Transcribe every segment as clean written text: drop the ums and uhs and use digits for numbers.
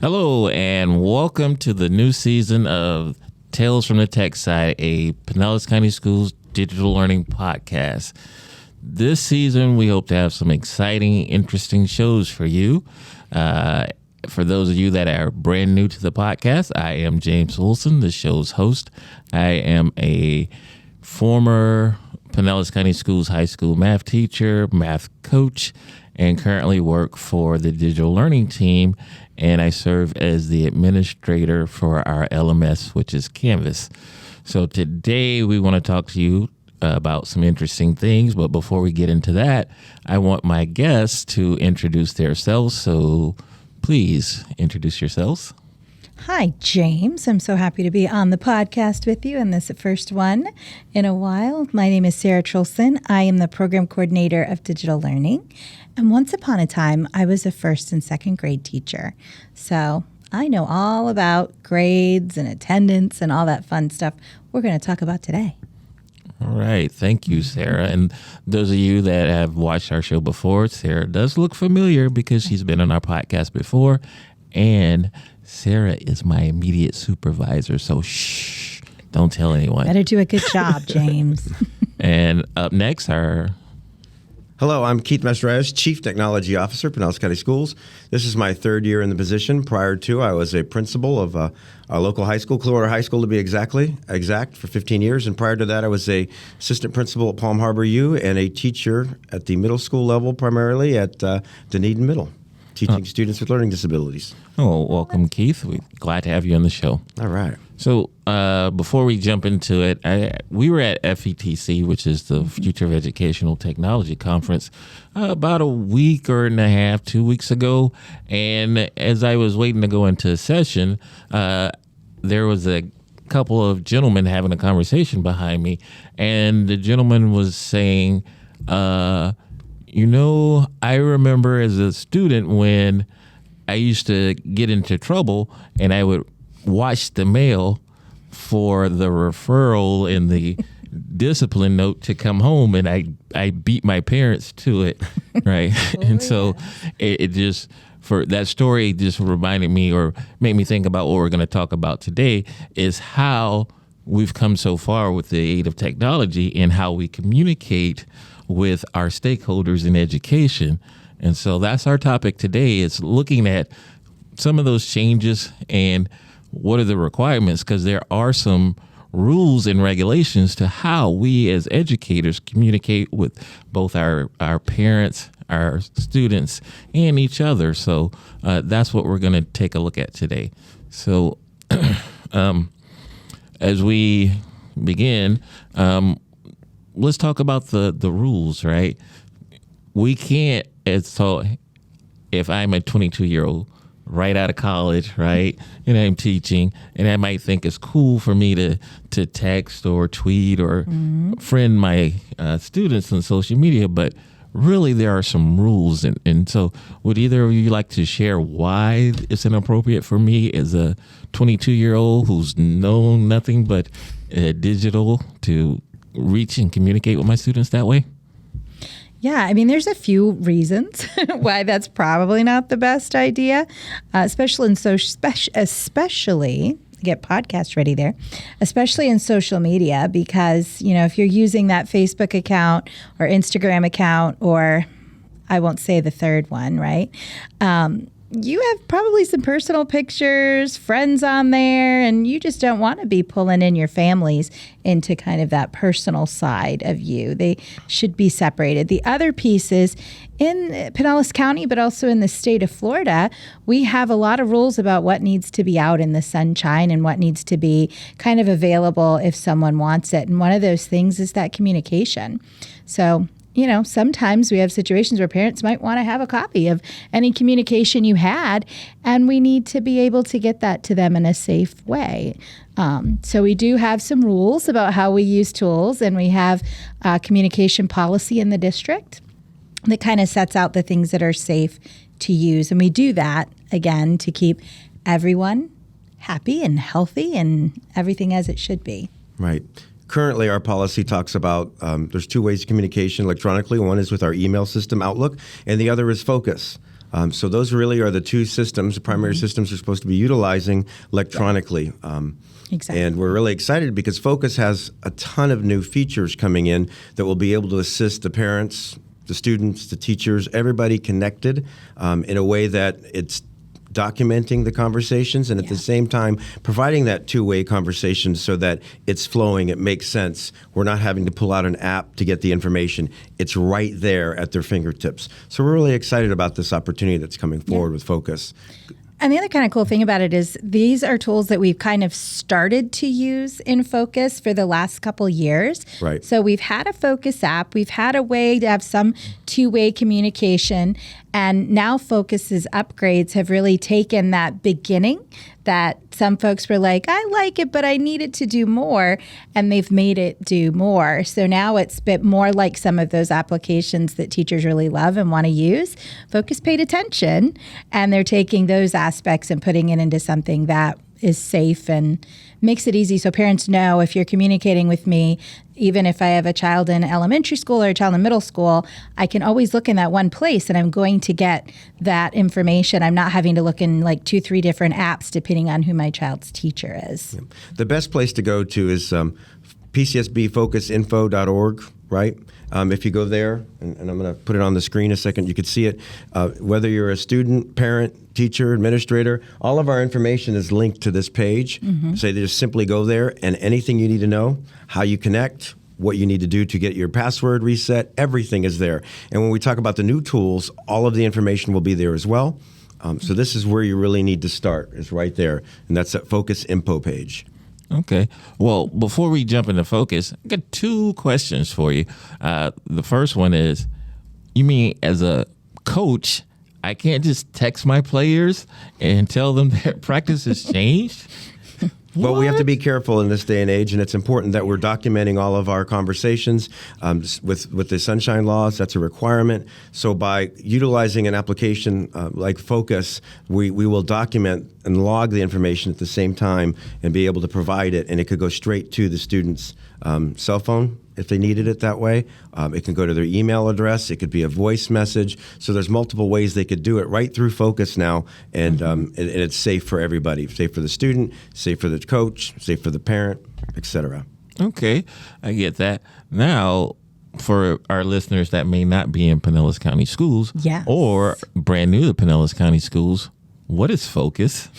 Hello, and welcome to the new season of Tales from the Tech Side, a Pinellas County Schools digital learning podcast. This season, we hope to have some exciting, interesting shows for you. For those of you that are brand new to the podcast, I am James Wilson, the show's host. I am a former Pinellas County Schools high school math teacher, math coach, and currently work for the digital learning team. And I serve as the administrator for our LMS, which is Canvas. So today we want to talk to you about some interesting things. But before we get into that, I want my guests to introduce themselves. So please introduce yourselves. Hi, James. I'm so happy to be on the podcast with you, and this first one in a while. My name is Sarah Trolson. I am the program coordinator of digital learning. And once upon a time, I was a first and second grade teacher. So I know all about grades and attendance and all that fun stuff we're going to talk about today. All right. Thank you, Sarah. And those of you that have watched our show before, Sarah does look familiar because she's been on our podcast before. And Sarah is my immediate supervisor. So shh, don't tell anyone. Better do a good job, James. And up next are... Hello, I'm Keith Mestrez, Chief Technology Officer, Pinellas County Schools. This is my third year in the position. Prior to, I was a principal of a local high school, Clearwater High School to be exact, for 15 years. And prior to that, I was a assistant principal at Palm Harbor U and a teacher at the middle school level, primarily at Dunedin Middle, teaching students with learning disabilities. Oh, welcome, Keith. We're glad to have you on the show. All right. So before we jump into it, we were at FETC, which is the Future of Educational Technology Conference, about a week or and a half, 2 weeks ago. And as I was waiting to go into session, there was a couple of gentlemen having a conversation behind me. And the gentleman was saying, I remember as a student when I used to get into trouble and I would watch the mail for the referral and the discipline note to come home, and I beat my parents to it, right? And so it just, for that story just reminded me or made me think about what we're going to talk about today is how we've come so far with the aid of technology and how we communicate with our stakeholders in education. And so that's our topic today, is looking at some of those changes and what are the requirements, because there are some rules and regulations to how we as educators communicate with both our parents, our students, and each other. So that's what we're going to take a look at today. So as we begin, let's talk about the rules, right? We can't, so if I'm a 22-year-old right out of college, right, and I'm teaching, and I might think it's cool for me to text or tweet or friend my students on social media, but really there are some rules. And so would either of you like to share why it's inappropriate for me as a 22-year-old who's known nothing but digital to reach and communicate with my students that way? Yeah, I mean, there's a few reasons why that's probably not the best idea, especially get podcast ready there, especially in social media, because, if you're using that Facebook account or Instagram account, or I won't say the third one, right? You have probably some personal pictures, friends on there, and you just don't want to be pulling in your families into kind of that personal side of you. They should be separated. The other piece is in Pinellas County, but also in the state of Florida, we have a lot of rules about what needs to be out in the sunshine and what needs to be kind of available if someone wants it. And one of those things is that communication. So sometimes we have situations where parents might want to have a copy of any communication you had, and we need to be able to get that to them in a safe way. So we do have some rules about how we use tools, and we have a communication policy in the district that kind of sets out the things that are safe to use. And we do that, again, to keep everyone happy and healthy and everything as it should be. Right. Currently, our policy talks about there's two ways of communication electronically. One is with our email system, Outlook, and the other is Focus. So those really are the two systems, the primary systems we're supposed to be utilizing electronically. Exactly. And we're really excited because Focus has a ton of new features coming in that will be able to assist the parents, the students, the teachers, everybody connected in a way that it's documenting the conversations and at the same time providing that two-way conversation so that it's flowing, it makes sense. We're not having to pull out an app to get the information. It's right there at their fingertips. So we're really excited about this opportunity that's coming forward with Focus. And the other kind of cool thing about it is these are tools that we've kind of started to use in Focus for the last couple years. Right. So we've had a Focus app. We've had a way to have some two-way communication. And now Focus's upgrades have really taken that beginning that some folks were like, I like it, but I need it to do more. And they've made it do more. So now it's a bit more like some of those applications that teachers really love and want to use. Focus paid attention, and they're taking those aspects and putting it into something that is safe and makes it easy so parents know if you're communicating with me, even if I have a child in elementary school or a child in middle school, I can always look in that one place and I'm going to get that information. I'm not having to look in like 2-3 different apps depending on who my child's teacher is. The best place to go to is pcsbfocusinfo.org, right? If you go there, and I'm going to put it on the screen a second, you can see it. Whether you're a student, parent, teacher, administrator, all of our information is linked to this page. So you just simply go there, and anything you need to know, how you connect, what you need to do to get your password reset, everything is there. And when we talk about the new tools, all of the information will be there as well. So this is where you really need to start, is right there. And that's that Focus Info page. Okay. Well, before we jump into Focus, I got 2 questions for you. The first one is, you mean as a coach, I can't just text my players and tell them that practice has changed? Well, we have to be careful in this day and age, and it's important that we're documenting all of our conversations with the Sunshine Laws. That's a requirement. So by utilizing an application like Focus, we will document and log the information at the same time and be able to provide it, and it could go straight to the student's cell phone if they needed it that way. It can go to their email address. It could be a voice message. So there's multiple ways they could do it right through Focus now, and it's safe for everybody. Safe for the student, safe for the coach, safe for the parent, etc. Okay, I get that. Now, for our listeners that may not be in Pinellas County Schools or brand new to Pinellas County Schools, what is Focus?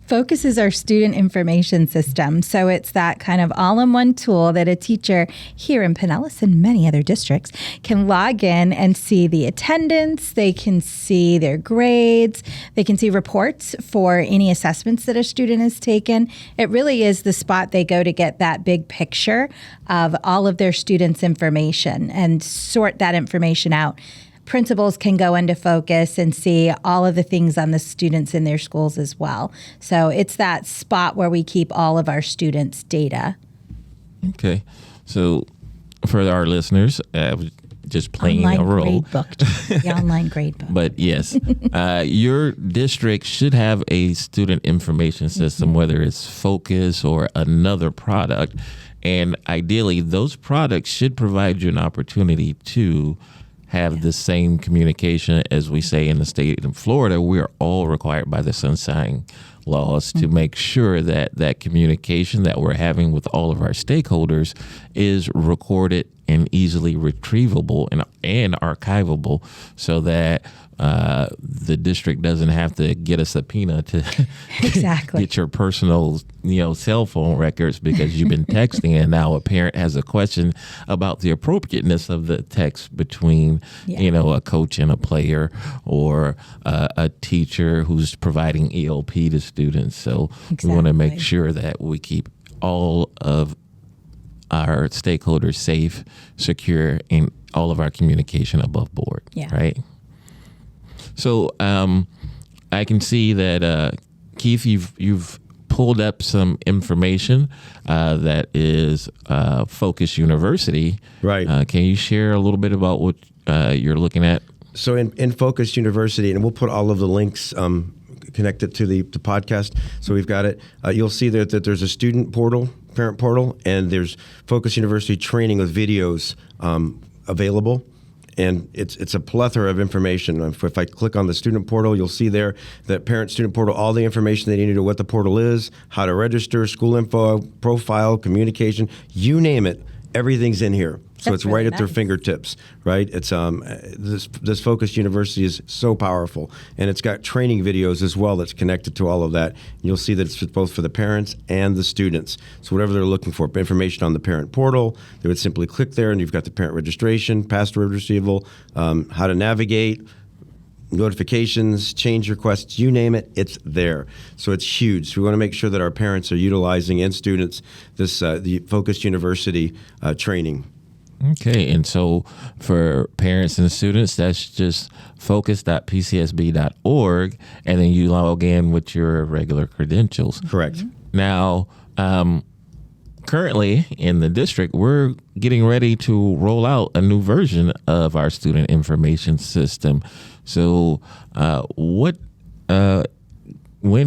Focus is our student information system. So it's that kind of all-in-one tool that a teacher here in Pinellas and many other districts can log in and see the attendance. They can see their grades. They can see reports for any assessments that a student has taken. It really is the spot they go to get that big picture of all of their students' information and sort that information out. Principals can go into Focus and see all of the things on the students in their schools as well. So it's that spot where we keep all of our students' data. Okay. So for our listeners, just playing a role. The online grade book. But yes, your district should have a student information system, whether it's Focus or another product. And ideally, those products should provide you an opportunity to have the same communication as we say in the state of Florida. We are all required by the Sunshine Laws to make sure that that communication that we're having with all of our stakeholders is recorded and easily retrievable and archivable, so that the district doesn't have to get a subpoena to get your personal, cell phone records because you've been texting, and now a parent has a question about the appropriateness of the text between, a coach and a player, or a teacher who's providing ELP to students. So we want to make sure that we keep all of our stakeholders safe, secure, and all of our communication above board. Right. So I can see that Keith, you've pulled up some information that is Focus University. Right. Can you share a little bit about what you're looking at? So in Focus University, and we'll put all of the links connected to the podcast, so we've got it. You'll see that there's a student portal, parent portal, and there's Focus University training with videos available. And it's a plethora of information. If I click on the student portal, you'll see there that parent student portal, all the information they need to know what the portal is, how to register, school info, profile, communication, you name it, everything's in here. So That's it's right really at their nice. fingertips, right? It's this Focus University is so powerful, and it's got training videos as well that's connected to all of that. You'll see that it's both for the parents and the students. So whatever they're looking for, information on the parent portal, they would simply click there, and you've got the parent registration, password retrieval, how to navigate, notifications, change requests, you name it, it's there. So it's huge. So we want to make sure that our parents are utilizing and students this the Focus University training. Okay, and so for parents and students, that's just focus.pcsb.org, and then you log in with your regular credentials. Correct. Now, currently in the district, we're getting ready to roll out a new version of our student information system. So, when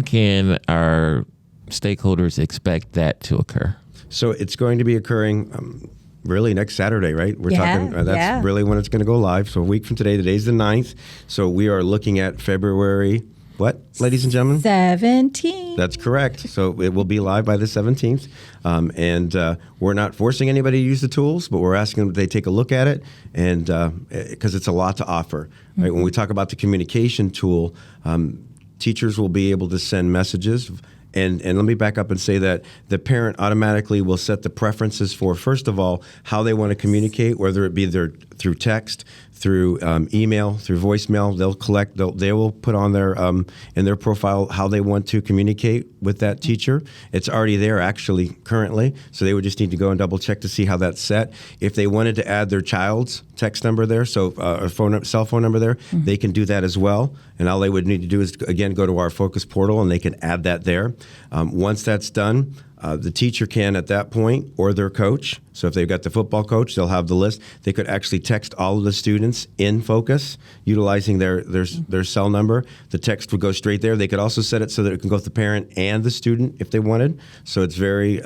can our stakeholders expect that to occur? So it's going to be occurring really next Saturday, right? We're talking, that's really when it's going to go live. So a week from today, today's the 9th. So we are looking at February, what, ladies and gentlemen? 17. That's correct. So it will be live by the 17th. And we're not forcing anybody to use the tools, but we're asking them that they take a look at it, and because it's a lot to offer. Right? Mm-hmm. When we talk about the communication tool, teachers will be able to send messages. And let me back up and say that the parent automatically will set the preferences for, first of all, how they want to communicate, whether it be through text, through email, through voicemail. They will put on their in their profile how they want to communicate with that teacher. It's already there actually currently, so they would just need to go and double check to see how that's set. If they wanted to add their child's text number there, so a cell phone number there, mm-hmm. they can do that as well. And all they would need to do is, again, go to our Focus portal, and they can add that there. Once that's done, the teacher can, at that point, or their coach, so if they've got the football coach, they'll have the list. They could actually text all of the students in Focus utilizing their cell number. The text would go straight there. They could also set it so that it can go to the parent and the student if they wanted. So it's very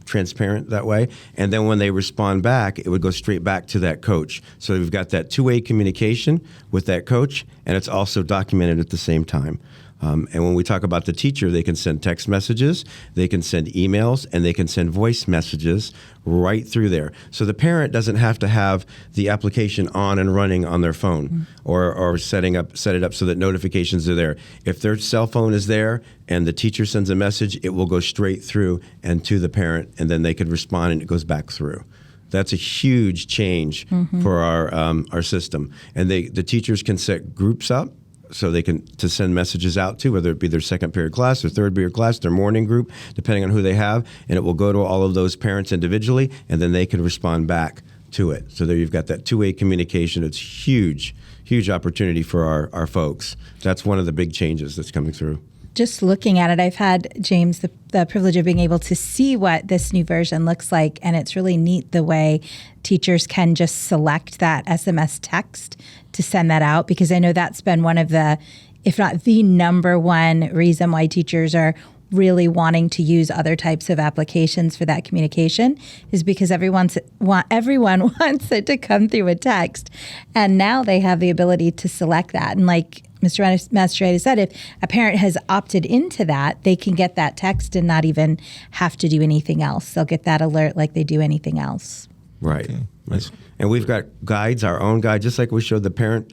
transparent that way. And then when they respond back, it would go straight back to that coach. So we've got that two-way communication with that coach, and it's also documented at the same time. And when we talk about the teacher, they can send text messages, they can send emails, and they can send voice messages right through there. So the parent doesn't have to have the application on and running on their phone, mm-hmm. or set it up so that notifications are there. If their cell phone is there and the teacher sends a message, it will go straight through and to the parent, and then they could respond and it goes back through. That's a huge change mm-hmm. for our system. And the teachers can set groups up, so they can to send messages out to, whether it be their second period class, their third period class, their morning group, depending on who they have, and it will go to all of those parents individually, and then they can respond back to it. So there you've got that two-way communication. It's huge opportunity for our folks. That's one of the big changes that's coming through. Just looking at it, I've had, James, the privilege of being able to see what this new version looks like, and it's really neat the way teachers can just select that SMS text to send that out, because I know that's been one of the, if not the number one reason why teachers are really wanting to use other types of applications for that communication, is because everyone wants it to come through a text. And now they have the ability to select that. And like Mr. Mastroianni said, if a parent has opted into that, they can get that text and not even have to do anything else. They'll get that alert like they do anything else. Right. Okay. And we've got guides, our own guide, just like we showed the parent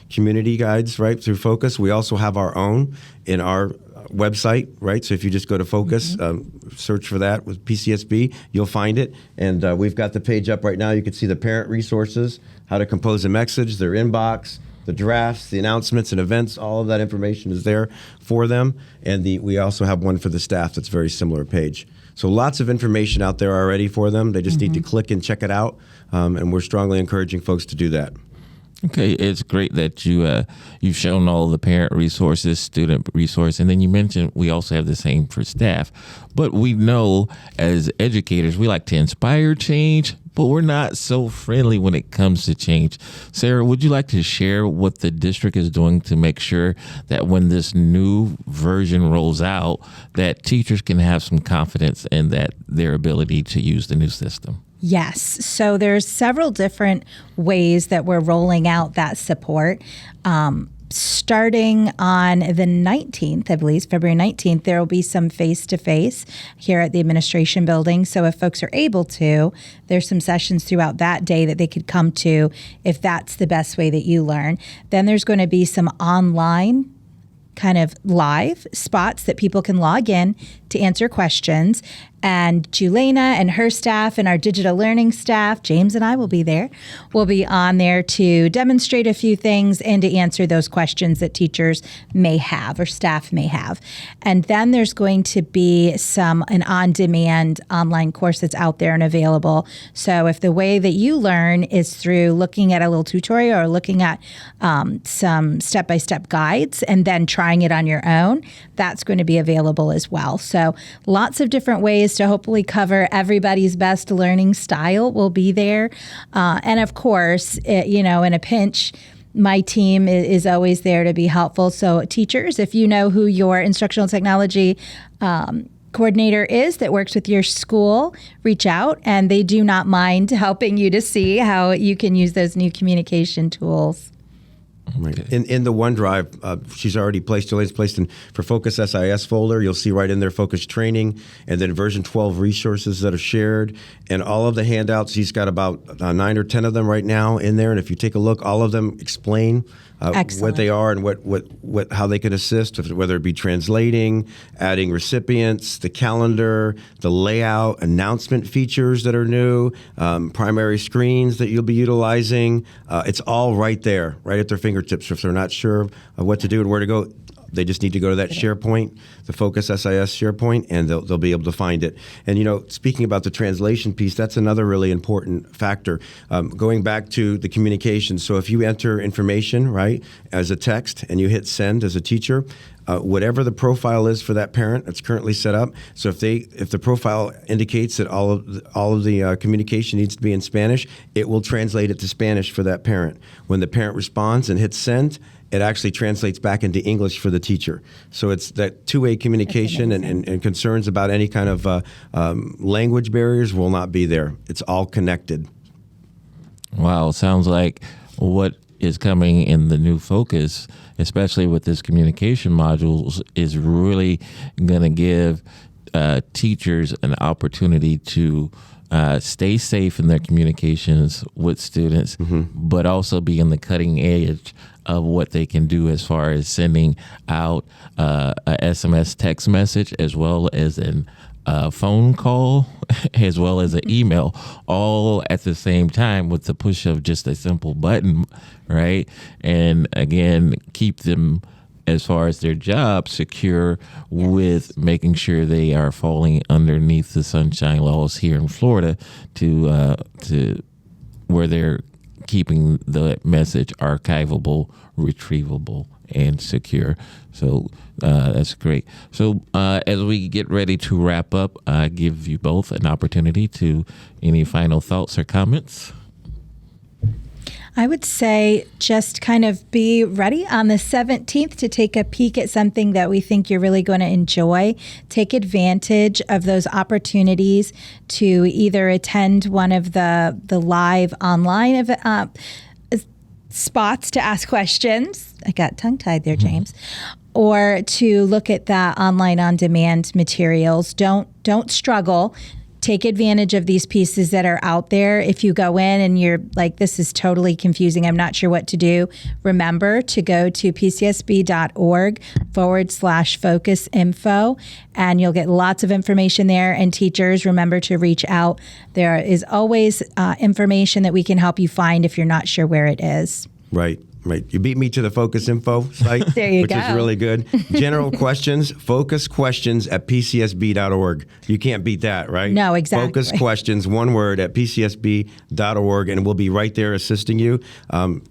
community guides, right, through Focus. We also have our own in our website, right? So if you just go to Focus, mm-hmm. Search for that with PCSB, you'll find it. And we've got the page up right now. You can see the parent resources, how to compose a message, their inbox, the drafts, the announcements and events. All of that information is there for them. And we also have one for the staff that's a very similar page. So lots of information out there already for them. They just mm-hmm. need to click and check it out. And we're strongly encouraging folks to do that. Okay, it's great that you've shown all the parent resources, student resource, and then you mentioned we also have the same for staff. But we know as educators, we like to inspire change, but we're not so friendly when it comes to change. Sarah, would you like to share what the district is doing to make sure that when this new version rolls out, that teachers can have some confidence in their ability to use the new system? Yes. So there's several different ways that we're rolling out that support. Starting on the 19th, I believe, February 19th, there will be some face-to-face here at the administration building. So if folks are able to, there's some sessions throughout that day that they could come to if that's the best way that you learn. Then there's going to be some online kind of live spots that people can log in to answer questions. And Julena and her staff and our digital learning staff, James and I will be there. We'll be on there to demonstrate a few things and to answer those questions that teachers may have or staff may have. And then there's going to be an on-demand online course that's out there and available. So if the way that you learn is through looking at a little tutorial or looking at some step-by-step guides and then trying it on your own, that's going to be available as well. So lots of different ways to hopefully cover everybody's best learning style will be there. And of course, in a pinch, my team is always there to be helpful. So teachers, if you know who your instructional technology coordinator is that works with your school, reach out, and they do not mind helping you to see how you can use those new communication tools. Right. In the OneDrive, she's already placed in for Focus SIS folder. You'll see right in there Focus Training and then version 12 resources that are shared. And all of the handouts, he's got about 9 or 10 of them right now in there. And if you take a look, all of them explain what they are and what how they can assist, whether it be translating, adding recipients, the calendar, the layout, announcement features that are new, primary screens that you'll be utilizing. It's all right there, right at their fingertips. So if they're not sure of what to do and where to go, they just need to go to that SharePoint, the Focus SIS SharePoint, and they'll be able to find it. And, speaking about the translation piece, that's another really important factor. Going back to the communication, so if you enter information, right, as a text and you hit send as a teacher, whatever the profile is for that parent that's currently set up. So if the profile indicates that all of the communication needs to be in Spanish, it will translate it to Spanish for that parent. When the parent responds and hits send, it actually translates back into English for the teacher. So it's that two-way communication and concerns about any kind of language barriers will not be there. It's all connected. Wow, sounds like what is coming in the new Focus, especially with this communication modules, is really going to give teachers an opportunity to stay safe in their communications with students, but also be in the cutting edge of what they can do as far as sending out a SMS text message as well as a phone call as well as an email, all at the same time with the push of just a simple button, right? And again, keep them, as far as their job, secure with making sure they are falling underneath the sunshine laws here in Florida to where they're keeping the message archivable, retrievable, and secure. So that's great. So as we get ready to wrap up, I give you both an opportunity to any final thoughts or comments. I would say just kind of be ready on the 17th to take a peek at something that we think you're really going to enjoy. Take advantage of those opportunities to either attend one of the live online spots to ask questions. I got tongue-tied there, James. Or to look at the online on-demand materials. Don't struggle. Take advantage of these pieces that are out there. If you go in and you're like, this is totally confusing, I'm not sure what to do, remember to go to pcsb.org/focus info, and you'll get lots of information there. And teachers, remember to reach out. There is always information that we can help you find if you're not sure where it is. Right. You beat me to the Focus Info site, which is really good. General questions, focus questions at pcsb.org. You can't beat that, right? No, exactly. Focus questions, one word, at pcsb.org, and we'll be right there assisting you.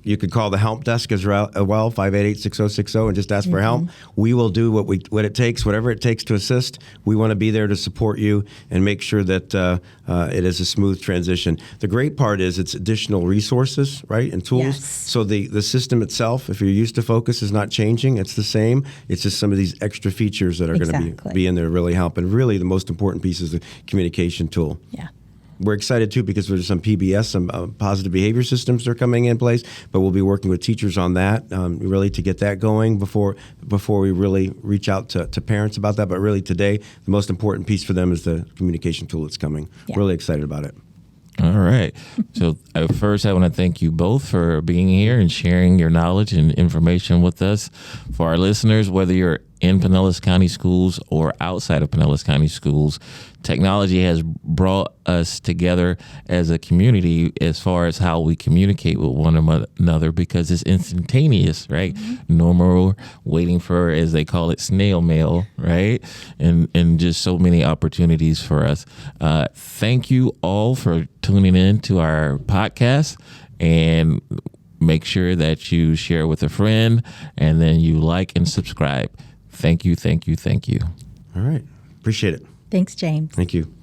You could call the help desk as well, 588-6060, and just ask for help. We will do what it takes, whatever it takes to assist. We want to be there to support you and make sure that it is a smooth transition. The great part is it's additional resources, right, and tools. Yes. So the system itself, if you're used to Focus, is not changing. It's the same. It's just some of these extra features that are going to be in there to really help. And really, the most important piece is the communication tool. Yeah. we're excited too because there's some PBS, some positive behavior systems that are coming in place, but we'll be working with teachers on that really to get that going before we really reach out to parents about that. But really today, the most important piece for them is the communication tool that's coming. Yeah. Really excited about it. All right. So first, I want to thank you both for being here and sharing your knowledge and information with us. For our listeners, whether you're in Pinellas County Schools or outside of Pinellas County Schools, technology has brought us together as a community as far as how we communicate with one another because it's instantaneous, right? Mm-hmm. No more waiting for, as they call it, snail mail, right? And just so many opportunities for us. Thank you all for tuning in to our podcast, and make sure that you share with a friend and then you like and subscribe. Thank you, thank you, thank you. All right. Appreciate it. Thanks, James. Thank you.